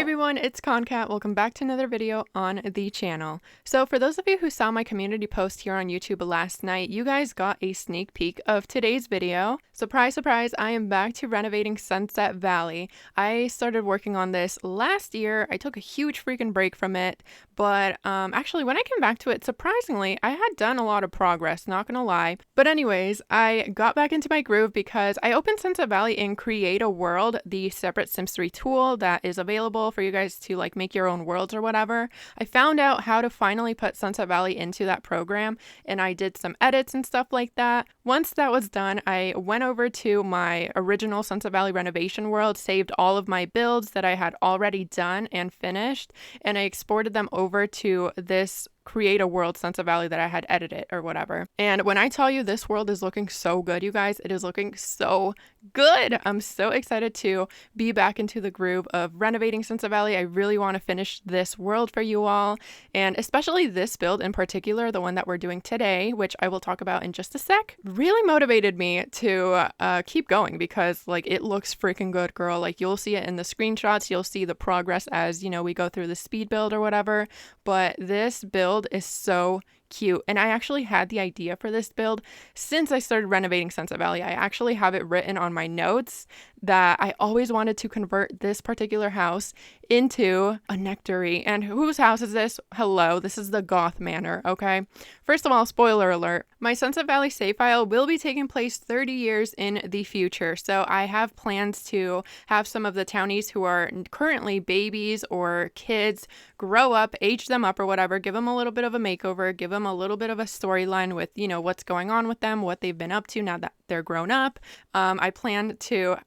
everyone, it's Concat. Welcome back to another video on the channel. So for those of you who saw my community post here on YouTube last night, you guys got a sneak peek of today's video. Surprise, surprise, I am back to renovating Sunset Valley. I started working on this last year. I took a huge freaking break from it, but actually when I came back to it, surprisingly, I had done a lot of progress, not gonna lie. But anyways, I got back into my groove because I opened Sunset Valley in Create a World, the separate Sims 3 tool that is available for you guys to like make your own worlds or whatever. I found out how to finally put Sunset Valley into that program, and I did some edits and stuff like that. Once that was done, I went over to my original Sunset Valley renovation world, saved all of my builds that I had already done and finished, and I exported them over to this Create a World Sunset Valley that I had edited or whatever. And when I tell you this world is looking so good, you guys, it is looking so good. I'm so excited to be back into the groove of renovating Sunset Valley. I really want to finish this world for you all, and especially this build in particular, the one that we're doing today, which I will talk about in just a sec, really motivated me to keep going because like it looks freaking good, girl. Like you'll see it in the screenshots, you'll see the progress as, you know, we go through the speed build or whatever, but this build is so cute. And I actually had the idea for this build since I started renovating Sunset Valley. I actually have it written on my notes that I always wanted to convert this particular house into a nectary. And whose house is this? Hello, this is the Goth Manor, okay? First of all, spoiler alert, my Sunset Valley save file will be taking place 30 years in the future. So I have plans to have some of the townies who are currently babies or kids grow up, age them up or whatever, give them a little bit of a makeover, give them a little bit of a storyline with, you know, what's going on with them, what they've been up to now that they're grown up. I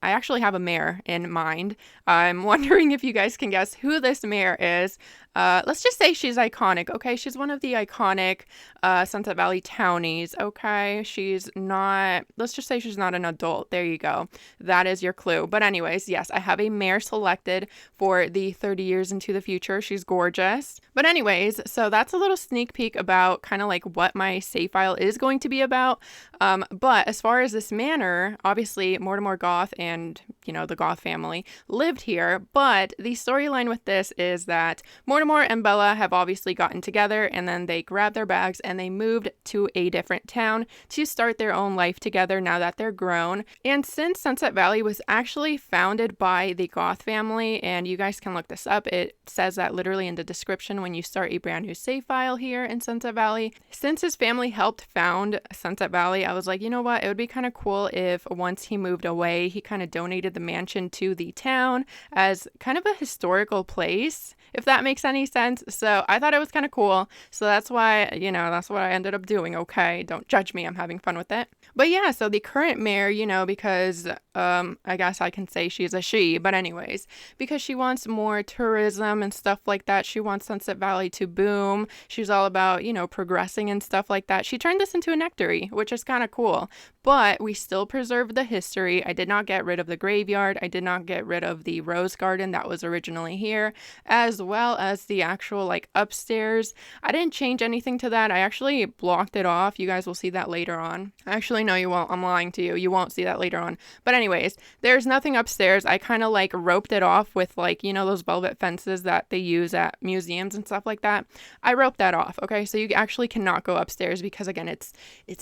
actually have a mayor in mind. I'm wondering if you guys can guess who this mayor is. Let's just say she's iconic, okay? She's one of the iconic Sunset Valley townies, okay? Let's just say she's not an adult. There you go. That is your clue. But anyways, yes, I have a mayor selected for the 30 years into the future. She's gorgeous. But anyways, so that's a little sneak peek about kind of like what my save file is going to be about. But as far as this manor, obviously Mortimer Goth and, you know, the Goth family lived here. But the storyline with this is that Mortimer and Bella have obviously gotten together, and then they grabbed their bags and they moved to a different town to start their own life together now that they're grown. And since Sunset Valley was actually founded by the Goth family, and you guys can look this up, it says that literally in the description when you start a brand new save file here in Sunset Valley. Since his family helped found Sunset Valley, I was like, you know what, it would be kind of cool if once he moved away, he kind of donated the mansion to the town as kind of a historical place, if that makes any sense. So I thought it was kind of cool. So that's why, you know, that's what I ended up doing. Okay, don't judge me. I'm having fun with it. But yeah, so the current mayor, you know, because I guess I can say she's a she, but anyways, because she wants more tourism and stuff like that. She wants Sunset Valley to boom. She's all about, you know, progressing and stuff like that. She turned this into a nectary, which is kind of cool. But we still preserved the history. I did not get rid of the graveyard. I did not get rid of the rose garden that was originally here, as well as the actual like upstairs. I didn't change anything to that. I actually blocked it off. You guys will see that later on. Actually, no, you won't. I'm lying to you. You won't see that later on. But anyways, there's nothing upstairs. I kind of like roped it off with like, you know, those velvet fences that they use at museums and stuff like that. I roped that off. Okay. So you actually cannot go upstairs because again, it's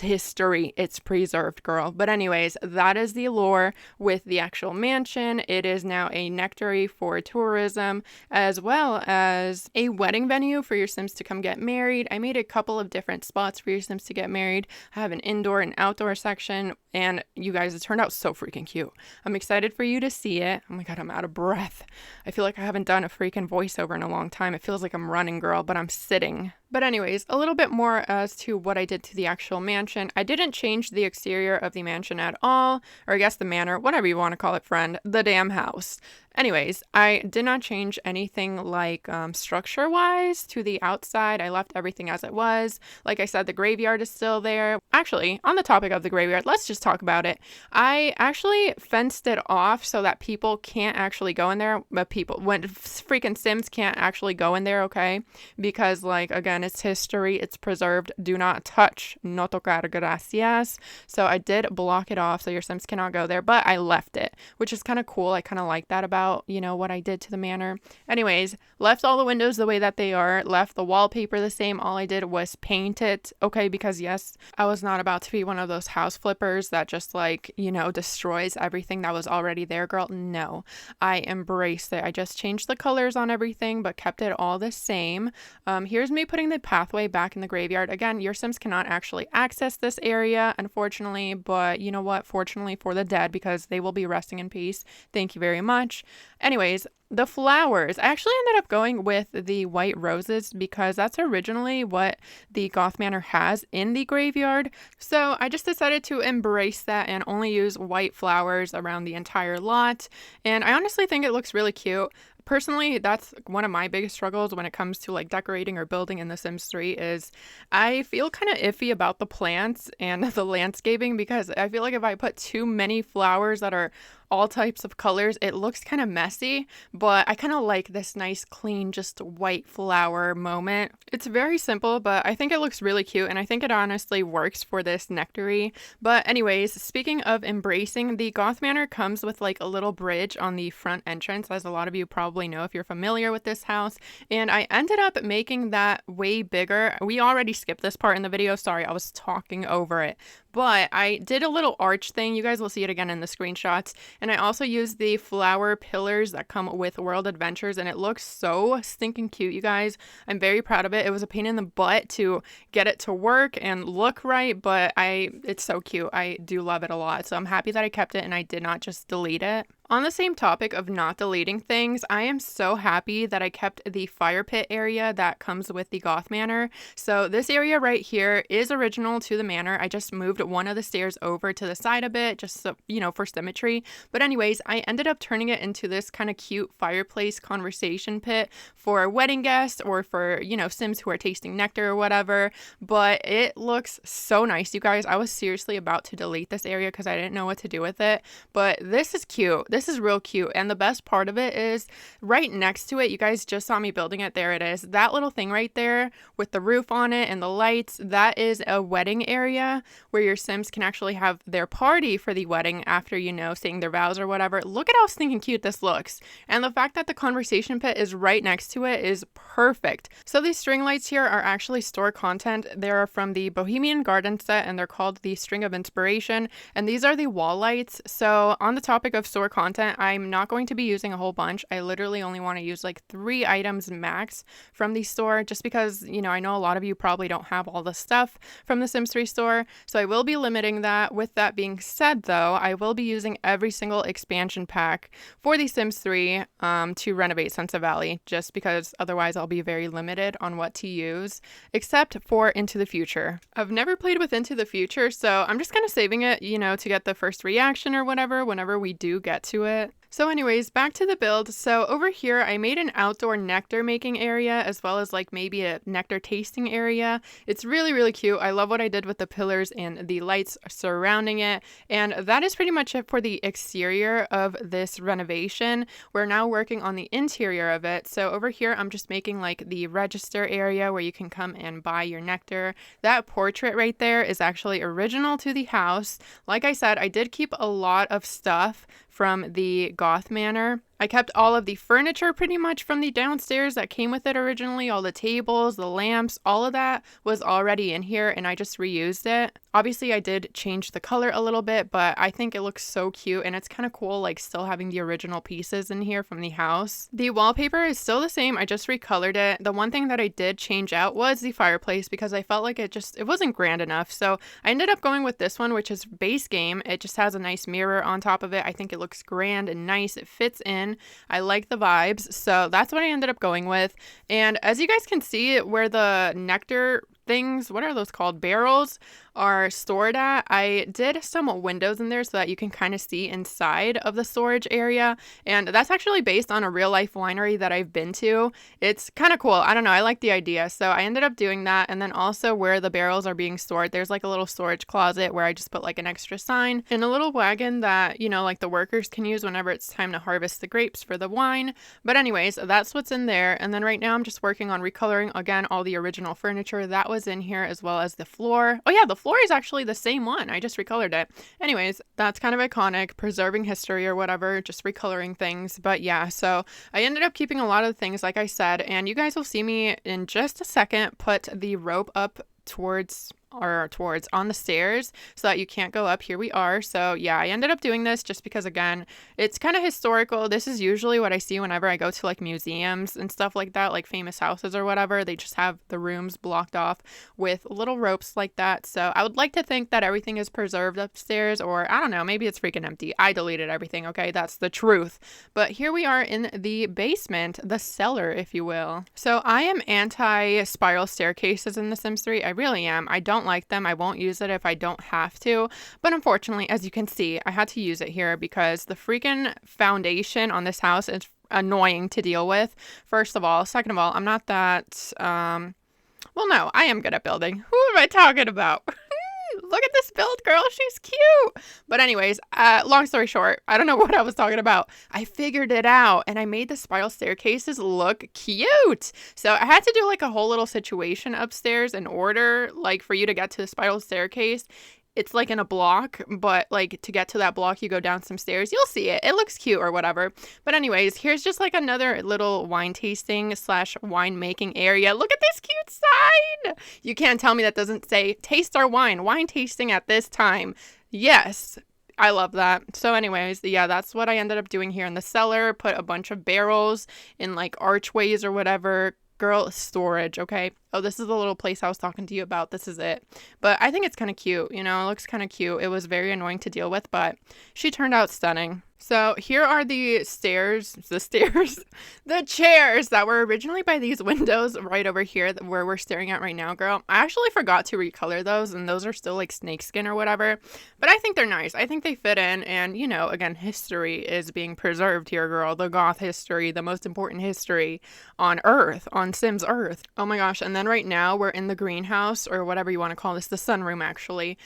history. It's preserved, girl. But anyways, that is the allure with the actual mansion. It is now a nectary for tourism as well as a wedding venue for your Sims to come get married. I made a couple of different spots for your Sims to get married. I have an indoor and outdoor section, and you guys, it turned out so freaking cute. I'm excited for you to see it. Oh my god, I'm out of breath. I feel like I haven't done a freaking voiceover in a long time. It feels like I'm running, girl, but I'm sitting. But anyways, a little bit more as to what I did to the actual mansion. I didn't change the exterior of the mansion at all, or I guess the manor, whatever you want to call it, friend, the damn house. Anyways, I did not change anything like structure-wise to the outside. I left everything as it was. Like I said, the graveyard is still there. Actually, on the topic of the graveyard, let's just talk about it. I actually fenced it off so that people can't actually go in there. But when freaking Sims can't actually go in there, okay? Because, like, again, it's history. It's preserved. Do not touch. No tocar, gracias. So I did block it off so your Sims cannot go there, but I left it. which is kind of cool. I kind of like that about, you know, what I did to the manor. Anyways, left all the windows the way that they are, left the wallpaper the same. All I did was paint it, okay, because yes, I was not about to be one of those house flippers that just like, you know, destroys everything that was already there, girl. No, I embraced it. I just changed the colors on everything, but kept it all the same. Here's me putting the pathway back in the graveyard. Again, your Sims cannot actually access this area, unfortunately, but you know what? Fortunately for the dead, because they will be resting in peace. Thank you very much. Anyways, the flowers. I actually ended up going with the white roses because that's originally what the Goth Manor has in the graveyard. So I just decided to embrace that and only use white flowers around the entire lot. And I honestly think it looks really cute. Personally, that's one of my biggest struggles when it comes to like decorating or building in The Sims 3 is I feel kind of iffy about the plants and the landscaping because I feel like if I put too many flowers that are all types of colors, it looks kind of messy, but I kind of like this nice clean just white flower moment. It's very simple, but I think it looks really cute and I think it honestly works for this nectary. But anyways, speaking of embracing, the Goth Manor comes with like a little bridge on the front entrance, as a lot of you probably know if you're familiar with this house, and I ended up making that way bigger. We already skipped this part in the video, sorry, I was talking over it. But I did a little arch thing. You guys will see it again in the screenshots. And I also used the flower pillars that come with World Adventures. And it looks so stinking cute, you guys. I'm very proud of it. It was a pain in the butt to get it to work and look right. But it's so cute. I do love it a lot. So I'm happy that I kept it and I did not just delete it. On the same topic of not deleting things, I am so happy that I kept the fire pit area that comes with the Goth Manor. So this area right here is original to the manor. I just moved one of the stairs over to the side a bit, just so, you know, for symmetry. But anyways, I ended up turning it into this kind of cute fireplace conversation pit for wedding guests or for, you know, Sims who are tasting nectar or whatever. But it looks so nice, you guys. I was seriously about to delete this area because I didn't know what to do with it. But this is cute. This is real cute. And the best part of it is right next to it, you guys just saw me building it. There it is. That little thing right there with the roof on it and the lights, that is a wedding area where your Sims can actually have their party for the wedding after, you know, saying their vows or whatever. Look at how stinking cute this looks. And the fact that the conversation pit is right next to it is perfect. So these string lights here are actually store content. They're from the Bohemian Garden set and they're called the String of Inspiration. And these are the wall lights. So on the topic of store content, I'm not going to be using a whole bunch. I literally only want to use like 3 items max from the store just because, you know, I know a lot of you probably don't have all the stuff from the Sims 3 store. So I will be limiting that. With that being said though, I will be using every single expansion pack for the Sims 3 to renovate Sunset Valley just because otherwise I'll be very limited on what to use except for Into the Future. I've never played with Into the Future, so I'm just kind of saving it, you know, to get the first reaction or whatever whenever we do get to it. So anyways, back to the build. So over here, I made an outdoor nectar making area as well as like maybe a nectar tasting area. It's really, really cute. I love what I did with the pillars and the lights surrounding it. And that is pretty much it for the exterior of this renovation. We're now working on the interior of it. So over here, I'm just making like the register area where you can come and buy your nectar. That portrait right there is actually original to the house. Like I said, I did keep a lot of stuff from the Goth Manor. I kept all of the furniture pretty much from the downstairs that came with it originally. All the tables, the lamps, all of that was already in here and I just reused it. Obviously, I did change the color a little bit, but I think it looks so cute and it's kind of cool like still having the original pieces in here from the house. The wallpaper is still the same. I just recolored it. The one thing that I did change out was the fireplace because I felt like it wasn't grand enough. So I ended up going with this one, which is base game. It just has a nice mirror on top of it. I think it looks grand and nice. It fits in. I like the vibes, so that's what I ended up going with. And as you guys can see, where the nectar things, what are those called, barrels, are stored at, I did some windows in there so that you can kind of see inside of the storage area, and that's actually based on a real life winery that I've been to. It's kind of cool. I don't know, I like the idea, so I ended up doing that. And then also where the barrels are being stored, there's like a little storage closet where I just put like an extra sign and a little wagon that, you know, like the workers can use whenever it's time to harvest the grapes for the wine. But anyways, that's what's in there. And then right now I'm just working on recoloring again all the original furniture that was in here, as well as the floor. Oh yeah, the floor is actually the same one. I just recolored it. Anyways, that's kind of iconic, preserving history or whatever, just recoloring things. But yeah, so I ended up keeping a lot of the things, like I said, and you guys will see me in just a second put the rope up towards on the stairs so that you can't go up. Here we are. So yeah, I ended up doing this just because, again, it's kind of historical. This is usually what I see whenever I go to like museums and stuff like that, like famous houses or whatever. They just have the rooms blocked off with little ropes like that. So I would like to think that everything is preserved upstairs, or I don't know, maybe it's freaking empty. I deleted everything, okay? That's the truth. But here we are in the basement, the cellar, if you will. So I am anti-spiral staircases in The Sims 3. I really am. I don't like them. I won't use it if I don't have to. But unfortunately, as you can see, I had to use it here because the freaking foundation on this house is annoying to deal with. First of all. Second of all, I'm not that, well, no, I am good at building. Who am I talking about? Look at this build, girl. She's cute. But anyways, long story short, I don't know what I was talking about. I figured it out, and I made the spiral staircases look cute. So I had to do like a whole little situation upstairs in order, like, for you to get to the spiral staircase. It's like in a block, but like to get to that block, you go down some stairs. You'll see it. It looks cute or whatever. But anyways, here's just like another little wine tasting / wine making area. Look at this cute sign. You can't tell me that doesn't say taste our wine tasting at this time. Yes. I love that. So anyways, yeah, that's what I ended up doing here in the cellar. Put a bunch of barrels in like archways or whatever. Girl, storage, okay? Oh, this is the little place I was talking to you about. This is it. But I think it's kind of cute, you know? It looks kind of cute. It was very annoying to deal with, but she turned out stunning. So here are the chairs that were originally by these windows right over here where we're staring at right now, girl. I actually forgot to recolor those, and those are still like snakeskin or whatever, but I think they're nice. I think they fit in, and you know, again, history is being preserved here, girl. The Goth history, the most important history on Earth, on Sims Earth. Oh my gosh, and then right now we're in the greenhouse, or whatever you want to call this, the sunroom actually.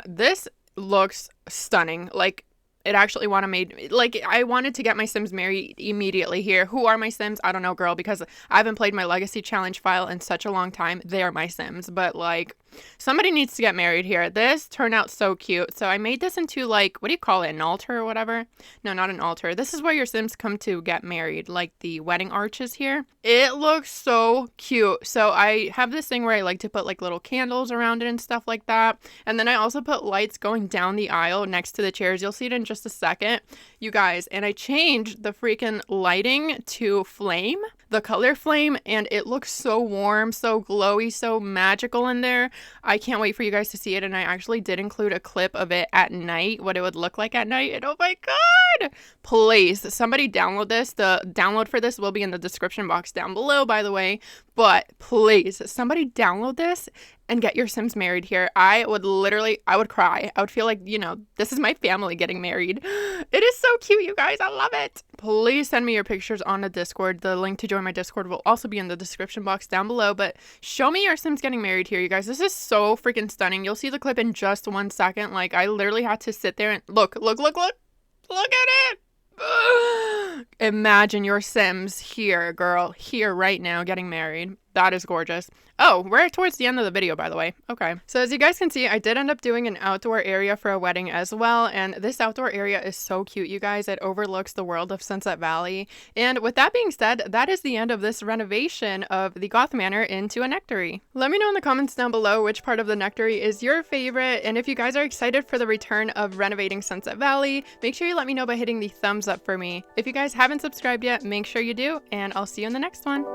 This looks stunning. Like, it actually I wanted to get my Sims married immediately here. Who are my Sims? I don't know, girl, because I haven't played my Legacy Challenge file in such a long time. They are my Sims, but like, somebody needs to get married here. This turned out so cute. So I made this into like, what do you call it? An altar or whatever? No, not an altar. This is where your Sims come to get married, like the wedding arches here. It looks so cute. So I have this thing where I like to put like little candles around it and stuff like that. And then I also put lights going down the aisle next to the chairs. You'll see it in just a second, you guys. And I changed the freaking lighting to flame, the color flame, and it looks so warm, so glowy, so magical in there. I can't wait for you guys to see it, and I actually did include a clip of it at night, what it would look like at night, and oh my god! Please, somebody download this. The download for this will be in the description box down below, by the way, but please, somebody download this and get your Sims married here. I would cry. I would feel like, you know, this is my family getting married. It is so cute, you guys. I love it. Please send me your pictures on the Discord. The link to join my Discord will also be in the description box down below, but show me your Sims getting married here, you guys. This is so freaking stunning. You'll see the clip in just 1 second. Like, I literally had to sit there and look at it. Imagine your Sims here, girl, here right now getting married. That is gorgeous. Oh, we're towards the end of the video, by the way. Okay. So as you guys can see, I did end up doing an outdoor area for a wedding as well. And this outdoor area is so cute, you guys. It overlooks the world of Sunset Valley. And with that being said, that is the end of this renovation of the Goth Manor into a nectary. Let me know in the comments down below which part of the nectary is your favorite. And if you guys are excited for the return of renovating Sunset Valley, make sure you let me know by hitting the thumbs up for me. If you guys haven't subscribed yet, make sure you do. And I'll see you in the next one.